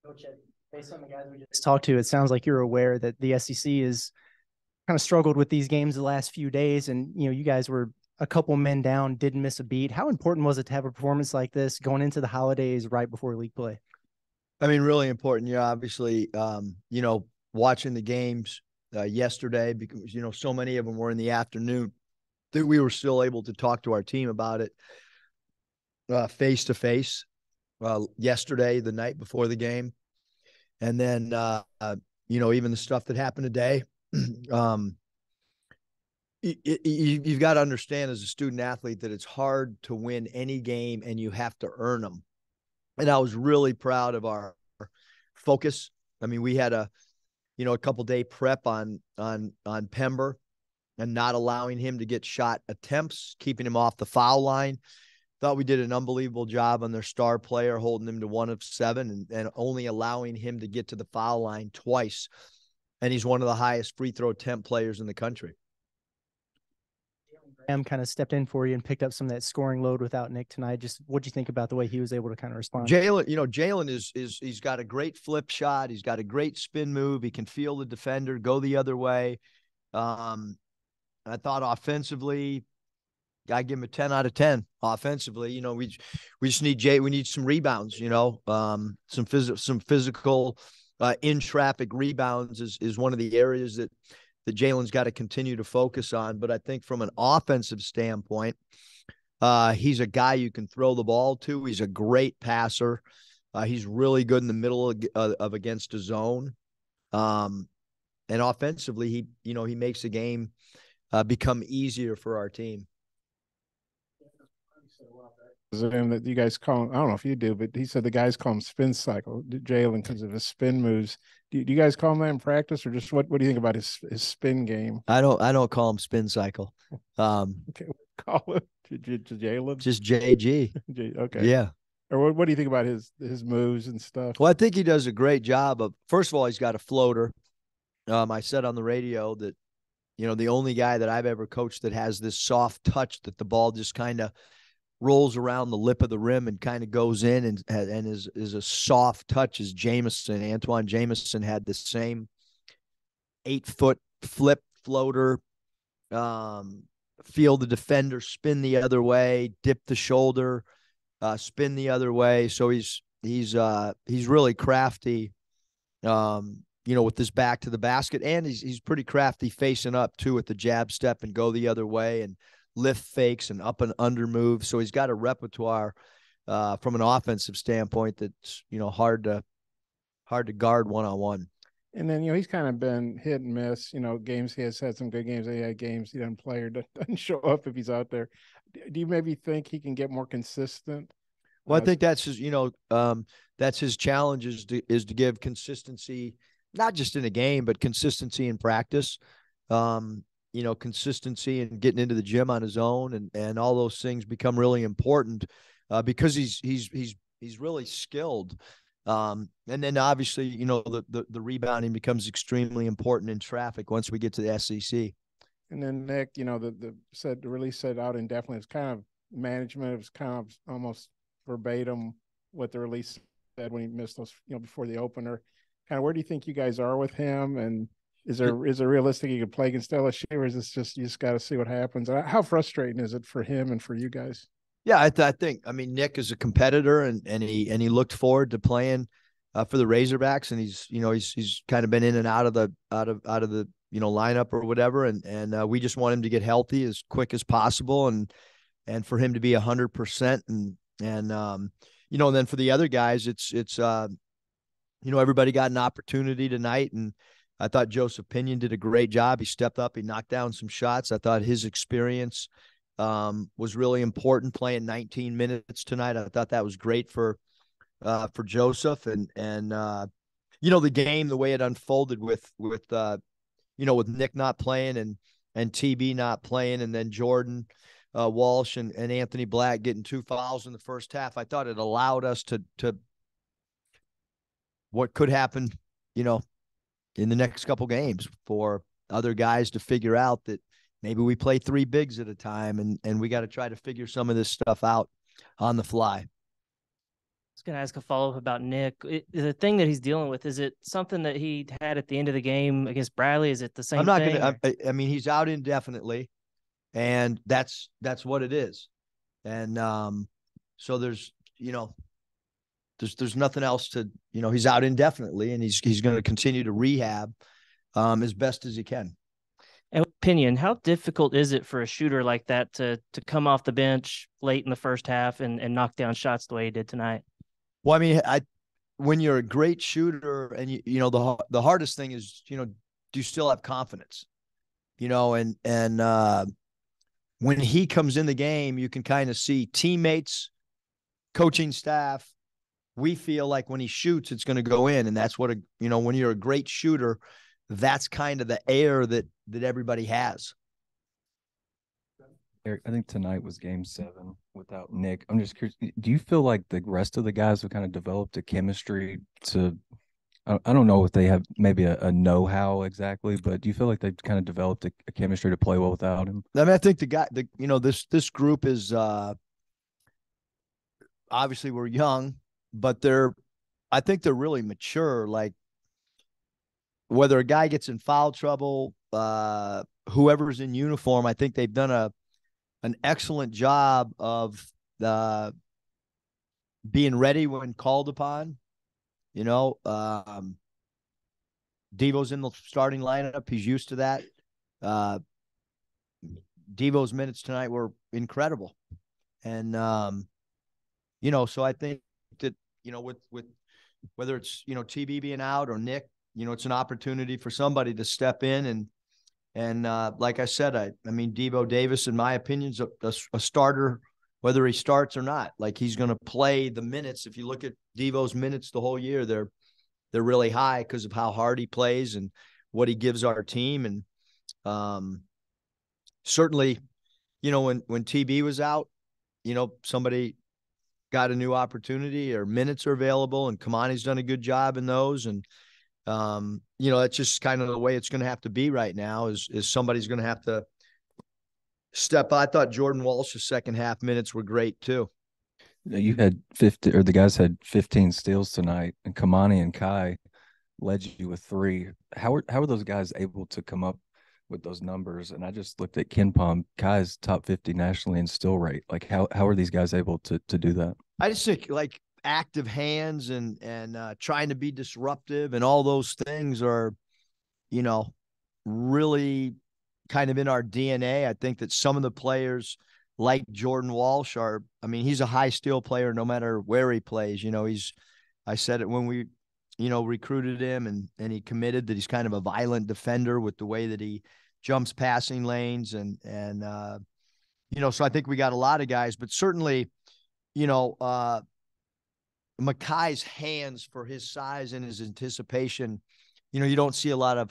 Coach, based on the guys we just talked to, it sounds like you're aware that the SEC is kind of struggled with these games the last few days, and you guys were a couple men down, didn't miss a beat. How important was it to have a performance like this going into the holidays right before league play? I mean, really important. Yeah, obviously, watching the games yesterday because so many of them were in the afternoon that we were still able to talk to our team about it face to face. Yesterday, the night before the game, and then even the stuff that happened today. um, you've got to understand as a student athlete that it's hard to win any game and you have to earn them. And I was really proud of our focus. I mean, we had a couple day prep on Pember and not allowing him to get shot attempts, keeping him off the foul line. Thought we did an unbelievable job on their star player, holding him to 1 of 7 and only allowing him to get to the foul line twice. And he's one of the highest free throw attempt players in the country. Graham kind of stepped in for you and picked up some of that scoring load without Nick tonight. Just what'd you think about the way he was able to kind of respond? Jalen is he's got a great flip shot. He's got a great spin move. He can feel the defender, go the other way. I thought offensively, I give him a 10 out of 10 offensively. We just need some rebounds, some physical in traffic rebounds is one of the areas that Jalen's got to continue to focus on. But I think from an offensive standpoint, he's a guy you can throw the ball to. He's a great passer. He's really good in the middle of against a zone. And offensively, he makes the game become easier for our team. That you guys call him, I don't know if you do, but he said the guys call him spin cycle, Jalen, because of his spin moves. Do you guys call him that in practice, or just what do you think about his spin game? I don't call him spin cycle. Okay, call it Jalen. Just JG. Okay. Yeah. Or what do you think about his moves and stuff? Well, I think he does a great job of. First of all, he's got a floater. I said on the radio that the only guy that I've ever coached that has this soft touch that the ball just kind of rolls around the lip of the rim and kind of goes in and is a soft touch as Jamison. Antoine Jamison had the same 8-foot flip floater, feel the defender, spin the other way, dip the shoulder, spin the other way. So he's really crafty, with his back to the basket, and he's pretty crafty facing up too with the jab step and go the other way and lift fakes and up and under moves. So he's got a repertoire from an offensive standpoint that's hard to guard one-on-one. And then he's kind of been hit and miss. Games he has had some good games. He had games he doesn't play or doesn't show up if he's out there. Do you maybe think he can get more consistent? Well, I think that's his challenge is to give consistency, not just in a game, but consistency in practice. Consistency and getting into the gym on his own and all those things become really important because he's really skilled. And then obviously, the rebounding becomes extremely important in traffic once we get to the SEC. And then Nick, the release said out indefinitely. It's kind of management. It was kind of almost verbatim what the release said when he missed those, before the opener. Kind of where do you think you guys are with him? And is it realistic you could play against LSU, or is this just you just got to see what happens? How frustrating is it for him and for you guys? Yeah, I think Nick is a competitor and he looked forward to playing for the Razorbacks, and he's kind of been in and out of the lineup or whatever, and we just want him to get healthy as quick as possible and for him to be 100% and then for the other guys it's everybody got an opportunity tonight, and I thought Joseph Pinion did a great job. He stepped up. He knocked down some shots. I thought his experience was really important playing 19 minutes tonight. I thought that was great for Joseph and the game, the way it unfolded with Nick not playing and TB not playing, and then Jordan Walsh and Anthony Black getting 2 fouls in the first half. I thought it allowed us to what could happen, in the next couple games for other guys to figure out that maybe we play 3 bigs at a time and we got to try to figure some of this stuff out on the fly. was going to ask a follow-up about Nick. The thing that he's dealing with, is it something that he had at the end of the game against Bradley? Is it the same I'm not thing? going to, I mean, he's out indefinitely, and that's what it is. And so there's, there's nothing else to, he's out indefinitely, and he's going to continue to rehab as best as he can. In opinion, how difficult is it for a shooter like that to come off the bench late in the first half and knock down shots the way he did tonight? Well, I mean, when you're a great shooter, and the hardest thing is, do you still have confidence? And when he comes in the game, you can kind of see teammates, coaching staff. We feel like when he shoots, it's going to go in, and that's what when you're a great shooter, that's kind of the air that everybody has. Eric, I think tonight was game 7 without Nick. I'm just curious, do you feel like the rest of the guys have kind of developed a chemistry to, I don't know if they have maybe a know-how exactly, but do you feel like they've kind of developed a chemistry to play well without him? I mean, I think this group is obviously we're young, but I think they're really mature. Like, whether a guy gets in foul trouble, whoever's in uniform, I think they've done an excellent job of being ready when called upon. Devo's in the starting lineup. He's used to that. Devo's minutes tonight were incredible. And, so I think that, with whether it's, TB being out or Nick, it's an opportunity for somebody to step in and like I said, I mean, Devo Davis, in my opinion, is a starter, whether he starts or not. Like, he's going to play the minutes. If you look at Devo's minutes the whole year, they're really high because of how hard he plays and what he gives our team. And certainly, when TB was out, somebody got a new opportunity or minutes are available, and Kamani's done a good job in those. And that's just kind of the way it's going to have to be right now is somebody's going to have to step. I thought Jordan Walsh's second half minutes were great too. You had 50, or the guys had 15 steals tonight, and Kamani and Kai led you with 3. How are those guys able to come up with those numbers? And I just looked at KenPom. Kai's top 50 nationally in steal rate. Like, how are these guys able to do that? I just think, like, active hands and trying to be disruptive and all those things are, really kind of in our DNA. I think that some of the players like Jordan Walsh he's a high steal player no matter where he plays. I said it when we, recruited him and he committed, that he's kind of a violent defender with the way that he jumps passing lanes and so I think we got a lot of guys, but certainly, Makai's hands, for his size and his anticipation, you don't see a lot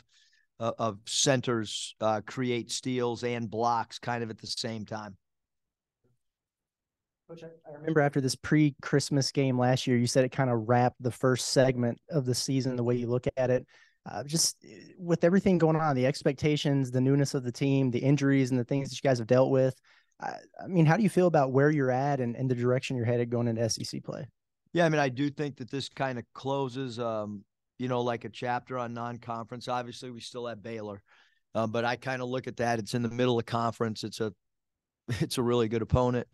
of centers create steals and blocks kind of at the same time. Coach, I remember after this pre-Christmas game last year, you said it kind of wrapped the first segment of the season, the way you look at it. Just with everything going on, the expectations, the newness of the team, the injuries and the things that you guys have dealt with. I mean, how do you feel about where you're at and the direction you're headed going into SEC play? Yeah, I mean, I do think that this kind of closes, like a chapter on non-conference. Obviously, we still have Baylor, but I kind of look at that. It's in the middle of conference. It's a really good opponent.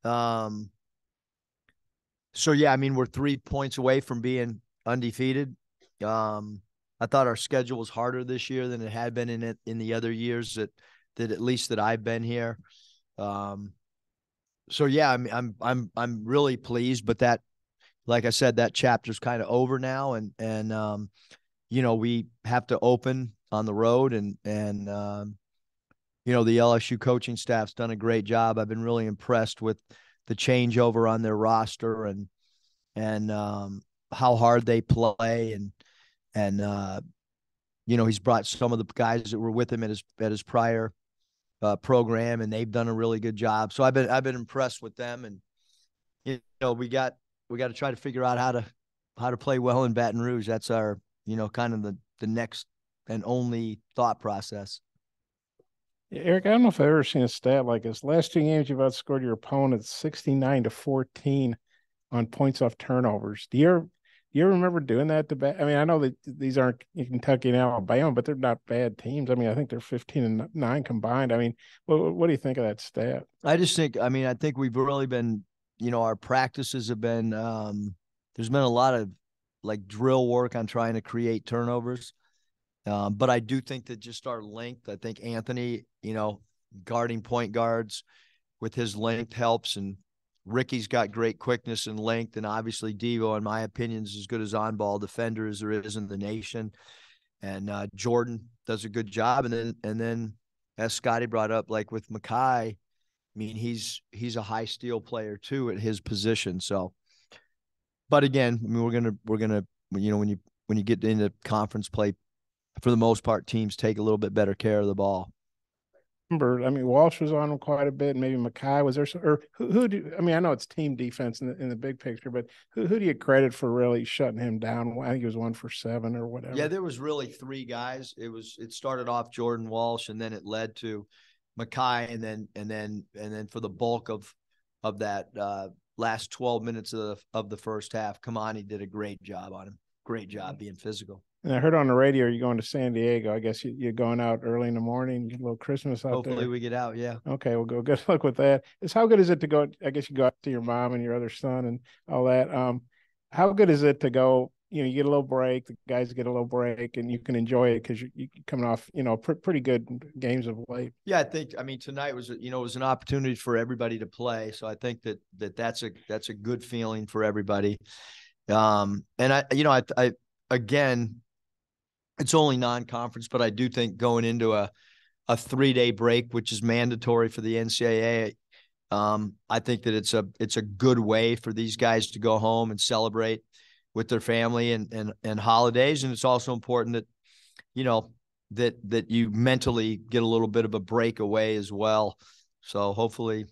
So yeah, I mean, we're 3 points away from being undefeated. I thought our schedule was harder this year than it had been in the other years that at least that I've been here. So yeah, I mean, I'm really pleased, but that, like I said, that chapter's kind of over now, and we have to open on the road, and the LSU coaching staff's done a great job. I've been really impressed with the changeover on their roster and how hard they play, and he's brought some of the guys that were with him at his prior program, and they've done a really good job. So I've been impressed with them, and we got to try to figure out how to play well in Baton Rouge. That's our, kind of the next and only thought process. Yeah, Eric, I don't know if I've ever seen a stat like this. Last 2 games, you've outscored your opponent 69-14 on points off turnovers. Do you remember doing that to I mean, I know that these aren't Kentucky and Alabama, but they're not bad teams. I mean, I think they're 15-9 combined. I mean, what do you think of that stat? I just think, I mean, I think we've really been, our practices have been, there's been a lot of like drill work on trying to create turnovers. But I do think that just our length, I think Anthony, guarding point guards with his length helps. And Ricky's got great quickness and length. And obviously Devo, in my opinion, is as good as on-ball defender as there is in the nation. And Jordan does a good job. And then as Scotty brought up, like with Makai, I mean, he's a high steal player too at his position. So, but again, I mean, we're gonna, when you get into conference play, for the most part, teams take a little bit better care of the ball. I mean, Walsh was on him quite a bit. Maybe Makai was there. Or who do I mean? I know it's team defense in the big picture, but who do you credit for really shutting him down? I think he was 1 for 7 or whatever. Yeah, there was really 3 guys. It started off Jordan Walsh, and then it led to Makai, and then for the bulk of that last 12 minutes of the first half, Kamani did a great job on him. Great job being physical. And I heard on the radio you're going to San Diego. I guess you're going out early in the morning, get a little Christmas out Hopefully there. we get out, yeah. Okay, we'll go. Good luck with that. How good is it to go? I guess you go out to your mom and your other son and all that. How good is it to go? You get a little break. The guys get a little break, and you can enjoy it because you're coming off, pretty good games of late. Yeah, I mean, tonight was, it was an opportunity for everybody to play. So I think that's a good feeling for everybody. And I again, it's only non-conference, but I do think going into a 3-day break, which is mandatory for the NCAA, I think that it's a good way for these guys to go home and celebrate with their family and holidays. And it's also important that, that you mentally get a little bit of a break away as well. So hopefully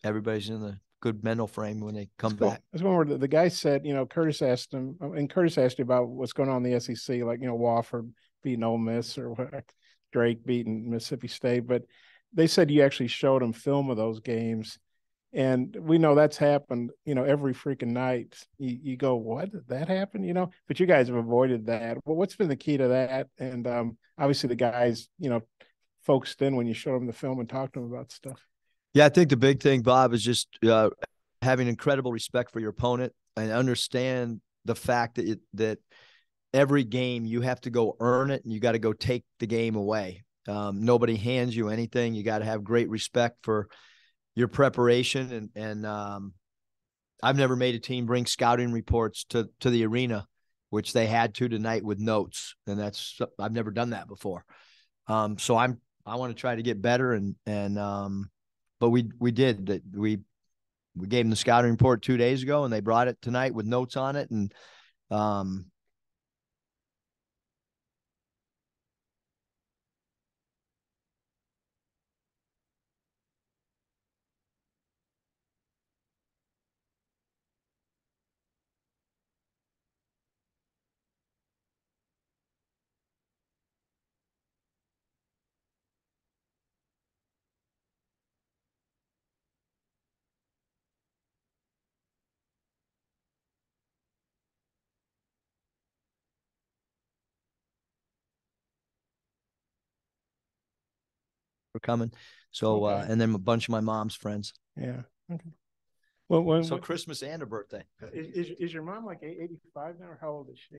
everybody's in the good mental frame when they come back. That's one where the guy said, Curtis asked him, and Curtis asked you about what's going on in the SEC, like, Wofford beating Ole Miss or what, Drake beating Mississippi State. But they said you actually showed him film of those games. And we know that's happened, every freaking night. You go, what? That happened? But you guys have avoided that. Well, what's been the key to that? And obviously the guys, focused in when you showed them the film and talked to them about stuff. Yeah, I think the big thing, Bob, is just having incredible respect for your opponent and understand the fact that every game you have to go earn it and you got to go take the game away. Nobody hands you anything. You got to have great respect for your preparation. And I've never made a team bring scouting reports to the arena, which they had to tonight with notes. And I've never done that before. So I want to try to get better but we did that. We gave them the scouting report 2 days ago, and they brought it tonight with notes on it. And we're coming. So, Okay. and then a bunch of my mom's friends. Yeah. Okay. Well, So Christmas and a birthday. Is your mom like 85 now, or how old is she?